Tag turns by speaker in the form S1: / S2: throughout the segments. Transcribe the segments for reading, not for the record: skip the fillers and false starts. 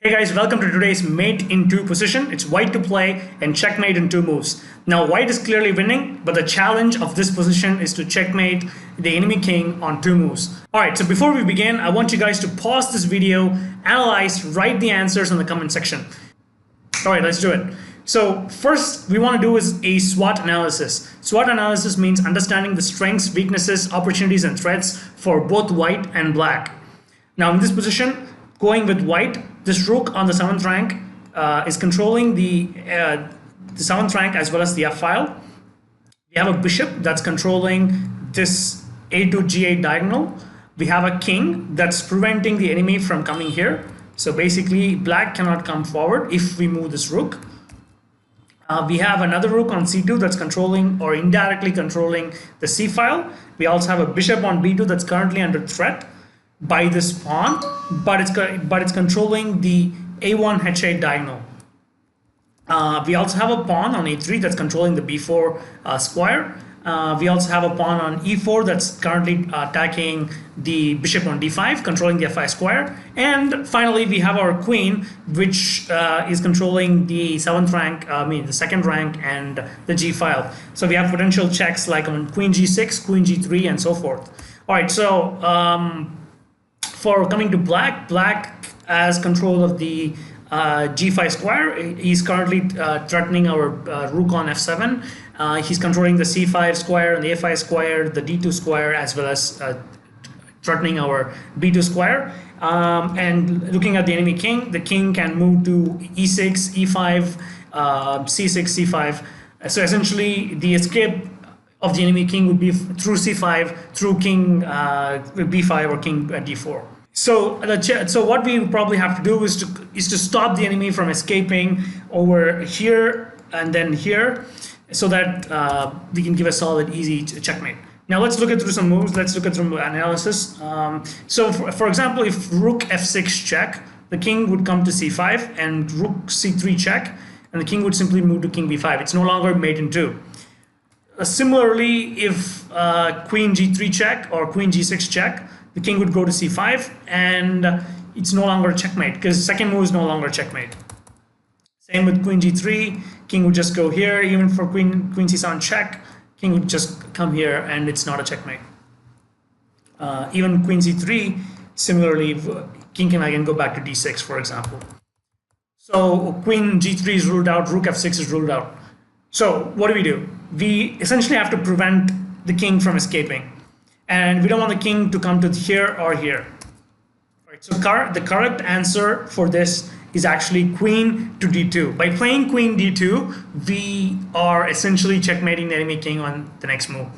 S1: Hey guys, welcome to today's mate in 2 position. It's white to play and checkmate in 2 moves. Now white is clearly winning, but the challenge of this position is to checkmate the enemy king on 2 moves. Alright, so before we begin, I want you guys to pause this video, analyze, write the answers in the comment section. Alright, let's do it. So first we want to do is a SWOT analysis. SWOT analysis means understanding the strengths, weaknesses, opportunities and threats for both white and black. Now in this position, going with white, this rook on the 7th rank is controlling the 7th rank as well as the f-file. We have a bishop that's controlling this a2 g8 diagonal. We have a king that's preventing the enemy from coming here. So basically black cannot come forward if we move this rook. We have another rook on c2 that's controlling or indirectly controlling the c-file. We also have a bishop on b2 that's currently under threat by this pawn, but it's controlling the a1 h8 diagonal. We also have a pawn on a3 that's controlling the b4 square. We also have a pawn on e4 that's currently attacking the bishop on d5, controlling the f5 square. And finally, we have our queen, which is controlling the 7th rank, the 2nd rank, and the g file. So we have potential checks like on queen g6, queen g3, and so forth. All right, so for coming to black, black has control of the g5 square. He's currently threatening our rook on f7. He's controlling the c5 square and the a5 square, the d2 square, as well as threatening our b2 square. And looking at the enemy king, the king can move to e6, e5, c6, c5. So essentially, the escape of the enemy king would be through c5, through king b5 or king d4. So what we probably have to do is to stop the enemy from escaping over here and then here, so that we can give a solid, easy checkmate. Now let's look at through some moves. Let's look at some analysis. So for example, if rook f6 check, the king would come to c5, and rook c3 check, and the king would simply move to king b5. It's no longer mate in 2. Similarly, if queen g3 check or queen g6 check, the king would go to c5, and it's no longer checkmate because second move is no longer checkmate. Same with queen g3, king would just go here. Even for queen c7 check, king would just come here, and it's not a checkmate. Even queen c3, similarly, king can again go back to d6, for example. So queen g3 is ruled out, rook f6 is ruled out. So what do? We essentially have to prevent the king from escaping. And we don't want the king to come to here or here. Right, so the correct answer for this is actually queen to d2. By playing queen d2, we are essentially checkmating the enemy king on the next move.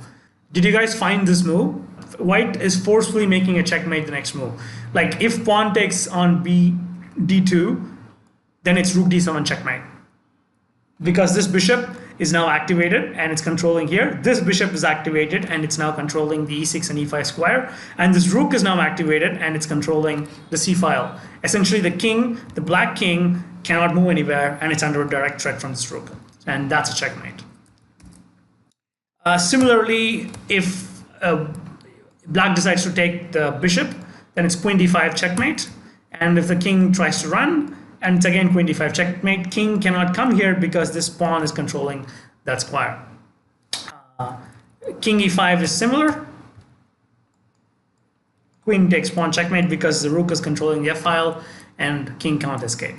S1: Did you guys find this move? White is forcefully making a checkmate the next move. Like if pawn takes on d2, then it's rook d7 checkmate. Because this bishop is now activated and it's controlling here. This bishop is activated and it's now controlling the e6 and e5 square. And this rook is now activated and it's controlling the c-file. Essentially the king, the black king, cannot move anywhere and it's under a direct threat from this rook. And that's a checkmate. Similarly, if black decides to take the bishop, then it's queen d5 checkmate. And if the king tries to run, and it's again queen d5 checkmate. King cannot come here because this pawn is controlling that square. King e5 is similar. Queen takes pawn checkmate because the rook is controlling the f-file and king cannot escape.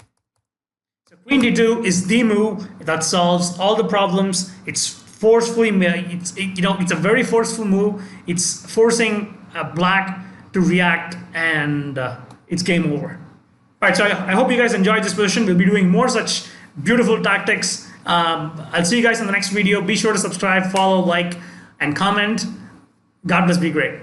S1: So queen d2 is the move that solves all the problems. It's forcefully, it's a very forceful move. It's forcing black to react, and it's game over. All right, so I hope you guys enjoyed this position. We'll be doing more such beautiful tactics. I'll see you guys in the next video. Be sure to subscribe, follow, like, and comment. God bless, be great.